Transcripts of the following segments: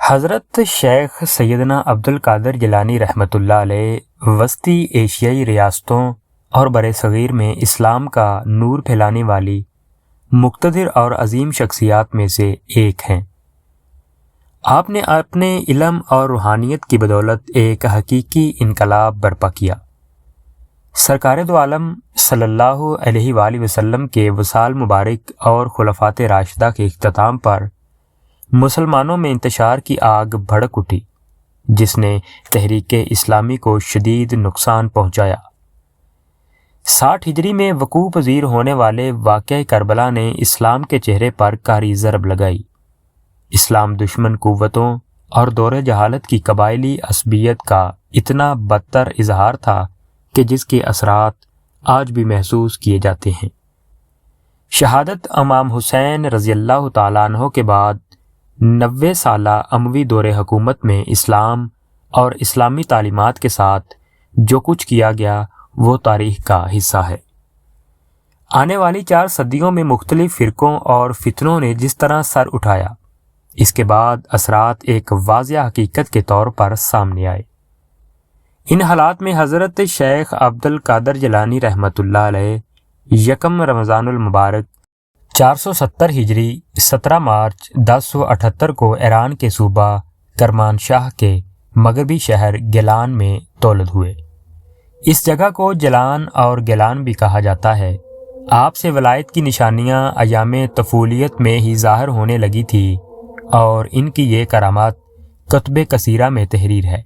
حضرت شیخ سیدنا عبد القادر جیلانی رحمۃ اللہ علیہ وسطی ایشیائی ریاستوں اور برِ صغیر میں اسلام کا نور پھیلانے والی مقتدر اور عظیم شخصیات میں سے ایک ہیں۔ آپ نے اپنے علم اور روحانیت کی بدولت ایک حقیقی انقلاب برپا کیا۔ سرکار دو عالم صلی اللہ علیہ وآلہ وسلم کے وصال مبارک اور خلفات راشدہ کے اختتام پر مسلمانوں میں انتشار کی آگ بھڑک اٹھی، جس نے تحریک اسلامی کو شدید نقصان پہنچایا۔ 60 ہجری میں وقوع پذیر ہونے والے واقعہ کربلا نے اسلام کے چہرے پر کاری ضرب لگائی۔ اسلام دشمن قوتوں اور دور جہالت کی قبائلی عصبیت کا اتنا بدتر اظہار تھا کہ جس کے اثرات آج بھی محسوس کیے جاتے ہیں۔ شہادت امام حسین رضی اللہ تعالیٰ عنہ کے بعد 90 سالہ اموی دور حکومت میں اسلام اور اسلامی تعلیمات کے ساتھ جو کچھ کیا گیا وہ تاریخ کا حصہ ہے۔ آنے والی 4 صدیوں میں مختلف فرقوں اور فتنوں نے جس طرح سر اٹھایا، اس کے بعد اثرات ایک واضح حقیقت کے طور پر سامنے آئے۔ ان حالات میں حضرت شیخ عبد القادر جیلانی رحمۃ اللہ علیہ یکم رمضان المبارک 470 ہجری 17 مارچ 1078 کو ایران کے صوبہ کرمان شاہ کے مغربی شہر گیلان میں تولد ہوئے۔ اس جگہ کو جلان اور گیلان بھی کہا جاتا ہے۔ آپ سے ولایت کی نشانیاں ایام طفولیت میں ہی ظاہر ہونے لگی تھی، اور ان کی یہ کرامات کتب کثیرہ میں تحریر ہے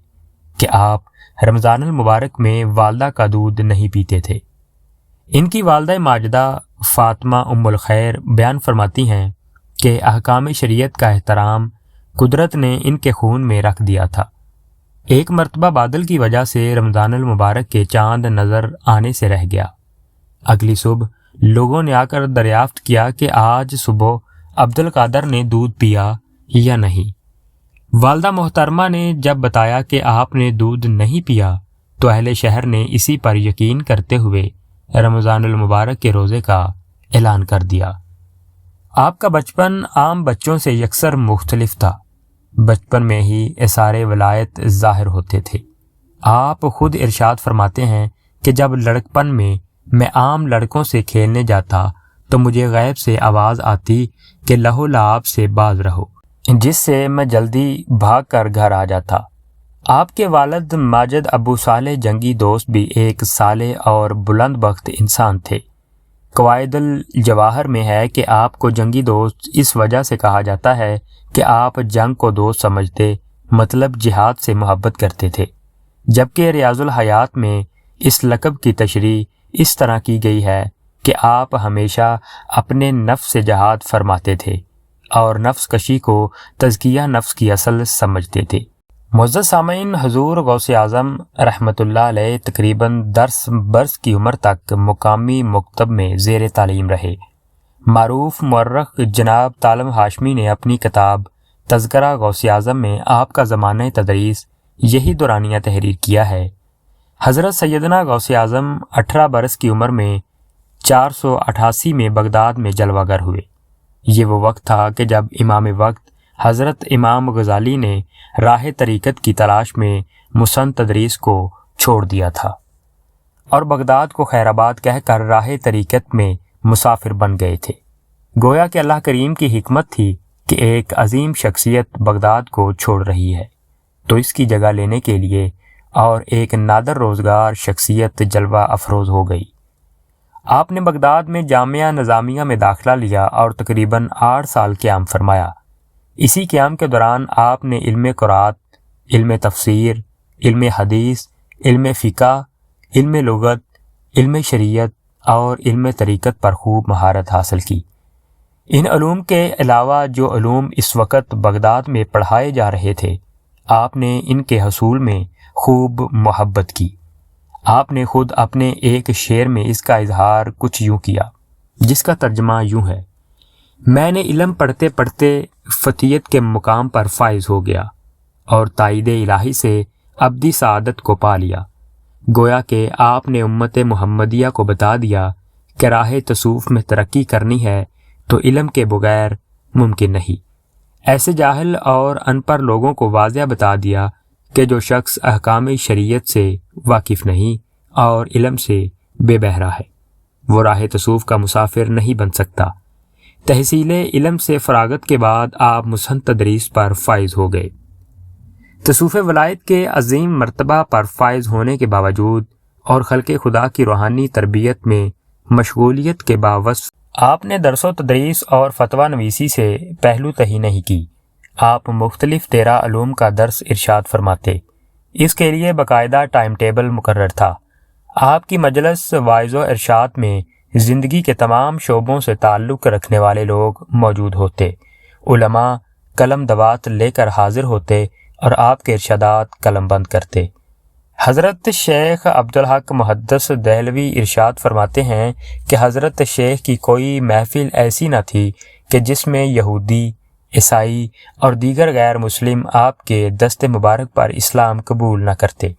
کہ آپ رمضان المبارک میں والدہ کا دودھ نہیں پیتے تھے۔ ان کی والدہ ماجدہ فاطمہ ام الخیر بیان فرماتی ہیں کہ احکام شریعت کا احترام قدرت نے ان کے خون میں رکھ دیا تھا۔ ایک مرتبہ بادل کی وجہ سے رمضان المبارک کے چاند نظر آنے سے رہ گیا۔ اگلی صبح لوگوں نے آ کر دریافت کیا کہ آج صبح عبد القادر نے دودھ پیا یا نہیں۔ والدہ محترمہ نے جب بتایا کہ آپ نے دودھ نہیں پیا تو اہل شہر نے اسی پر یقین کرتے ہوئے رمضان المبارک کے روزے کا اعلان کر دیا۔ آپ کا بچپن عام بچوں سے یکسر مختلف تھا۔ بچپن میں ہی اثار ولایت ظاہر ہوتے تھے۔ آپ خود ارشاد فرماتے ہیں کہ جب لڑکپن میں عام لڑکوں سے کھیلنے جاتا تو مجھے غیب سے آواز آتی کہ لہو لعاب سے باز رہو، جس سے میں جلدی بھاگ کر گھر آ جاتا۔ آپ کے والد ماجد ابو صالح جنگی دوست بھی ایک صالح اور بلند بخت انسان تھے۔ قواعد الجواہر میں ہے کہ آپ کو جنگی دوست اس وجہ سے کہا جاتا ہے کہ آپ جنگ کو دوست سمجھتے، مطلب جہاد سے محبت کرتے تھے، جبکہ ریاض الحیات میں اس لقب کی تشریح اس طرح کی گئی ہے کہ آپ ہمیشہ اپنے نفس سے جہاد فرماتے تھے اور نفس کشی کو تزکیہ نفس کی اصل سمجھتے تھے۔ معزز سامعین، حضور غوث اعظم رحمۃ اللہ علیہ تقریباً 10 برس کی عمر تک مقامی مکتب میں زیر تعلیم رہے۔ معروف مورخ جناب طالب ہاشمی نے اپنی کتاب تذکرہ غوث اعظم میں آپ کا زمانہ تدریس یہی دورانیہ تحریر کیا ہے۔ حضرت سیدنا غوث اعظم 18 برس کی عمر میں 488 میں بغداد میں جلوہ گر ہوئے۔ یہ وہ وقت تھا کہ جب امام وقت حضرت امام غزالی نے راہ طریقت کی تلاش میں مسن تدریس کو چھوڑ دیا تھا اور بغداد کو خیر آباد کہہ کر راہ طریقت میں مسافر بن گئے تھے۔ گویا کہ اللہ کریم کی حکمت تھی کہ ایک عظیم شخصیت بغداد کو چھوڑ رہی ہے، تو اس کی جگہ لینے کے لیے اور ایک نادر روزگار شخصیت جلوہ افروز ہو گئی۔ آپ نے بغداد میں جامعہ نظامیہ میں داخلہ لیا اور تقریباً 8 سال قیام فرمایا۔ اسی قیام کے دوران آپ نے علم قرآت، علم تفسیر، علم حدیث، علم فقہ، علم لغت، علم شریعت اور علم طریقت پر خوب مہارت حاصل کی۔ ان علوم کے علاوہ جو علوم اس وقت بغداد میں پڑھائے جا رہے تھے، آپ نے ان کے حصول میں خوب محبت کی۔ آپ نے خود اپنے ایک شعر میں اس کا اظہار کچھ یوں کیا، جس کا ترجمہ یوں ہے: میں نے علم پڑھتے پڑھتے فتیت کے مقام پر فائز ہو گیا اور تائید الہی سے ابدی سعادت کو پا لیا۔ گویا کہ آپ نے امت محمدیہ کو بتا دیا کہ راہ تصوف میں ترقی کرنی ہے تو علم کے بغیر ممکن نہیں۔ ایسے جاہل اور ان پڑھ لوگوں کو واضح بتا دیا کہ جو شخص احکام شریعت سے واقف نہیں اور علم سے بے بہرا ہے وہ راہ تصوف کا مسافر نہیں بن سکتا۔ تحصیل علم سے فراغت کے بعد آپ مسن تدریس پر فائز ہو گئے۔ تصوف ولایت کے عظیم مرتبہ پر فائز ہونے کے باوجود اور خلق خدا کی روحانی تربیت میں مشغولیت کے باوجود آپ نے درس و تدریس اور فتویٰ نویسی سے پہلو تہی نہیں کی۔ آپ مختلف 13 علوم کا درس ارشاد فرماتے، اس کے لیے باقاعدہ ٹائم ٹیبل مقرر تھا۔ آپ کی مجلس واعظ و ارشاد میں زندگی کے تمام شعبوں سے تعلق رکھنے والے لوگ موجود ہوتے، علماء قلم دوات لے کر حاضر ہوتے اور آپ کے ارشادات قلم بند کرتے۔ حضرت شیخ عبدالحق محدث دہلوی ارشاد فرماتے ہیں کہ حضرت شیخ کی کوئی محفل ایسی نہ تھی کہ جس میں یہودی، عیسائی اور دیگر غیر مسلم آپ کے دست مبارک پر اسلام قبول نہ کرتے۔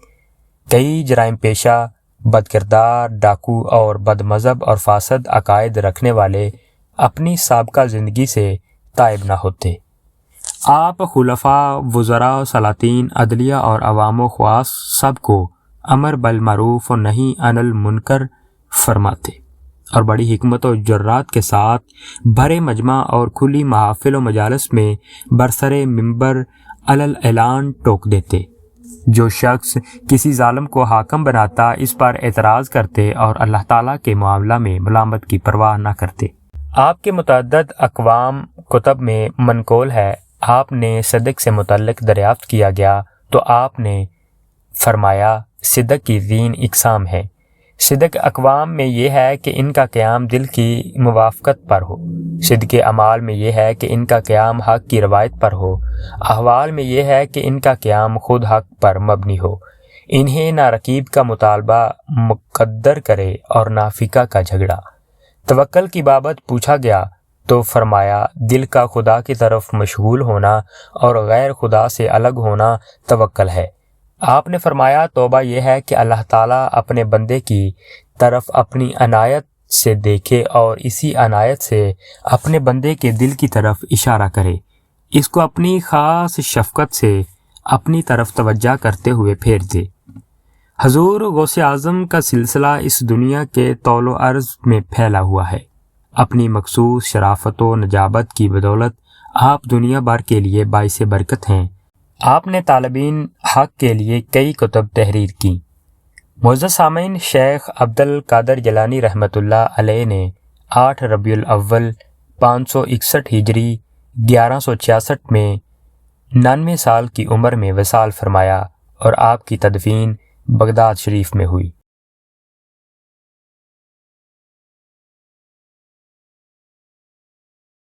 کئی جرائم پیشہ، بد کردار، ڈاکو اور بد مذہب اور فاسد عقائد رکھنے والے اپنی سابقہ زندگی سے تائب نہ ہوتے۔ آپ خلفاء، وزراء، سلاطین، عدلیہ اور عوام و خواص سب کو امر بالمعروف و نہی عن المنکر فرماتے اور بڑی حکمت و جرات کے ساتھ بھرے مجمع اور کھلی محافل و مجالس میں برسر منبر علی الاعلان ٹوک دیتے۔ جو شخص کسی ظالم کو حاکم بناتا اس پر اعتراض کرتے اور اللہ تعالیٰ کے معاملہ میں ملامت کی پرواہ نہ کرتے۔ آپ کے متعدد اقوام کتب میں منقول ہے، آپ نے صدق سے متعلق دریافت کیا گیا تو آپ نے فرمایا صدق کی 3 اقسام ہیں۔ صدق اقوام میں یہ ہے کہ ان کا قیام دل کی موافقت پر ہو، صدق اعمال میں یہ ہے کہ ان کا قیام حق کی روایت پر ہو، احوال میں یہ ہے کہ ان کا قیام خود حق پر مبنی ہو، انہیں نہ رقیب کا مطالبہ مقدر کرے اور نہ فقہ کا جھگڑا۔ توکل کی بابت پوچھا گیا تو فرمایا دل کا خدا کی طرف مشغول ہونا اور غیر خدا سے الگ ہونا توکل ہے۔ آپ نے فرمایا توبہ یہ ہے کہ اللہ تعالیٰ اپنے بندے کی طرف اپنی عنایت سے دیکھے اور اسی عنایت سے اپنے بندے کے دل کی طرف اشارہ کرے، اس کو اپنی خاص شفقت سے اپنی طرف توجہ کرتے ہوئے پھیر دے۔ حضور غوث اعظم کا سلسلہ اس دنیا کے طول و عرض میں پھیلا ہوا ہے۔ اپنی مخصوص شرافت و نجابت کی بدولت آپ دنیا بھر کے لیے باعث برکت ہیں۔ آپ نے طالبین حق کے لیے کئی کتب تحریر کی۔ معزز سامعین، شیخ عبد القادر جیلانی رحمۃ اللہ علیہ نے 8 ربیع الاول 561 ہجری 1166 میں 99 سال کی عمر میں وصال فرمایا اور آپ کی تدفین بغداد شریف میں ہوئی۔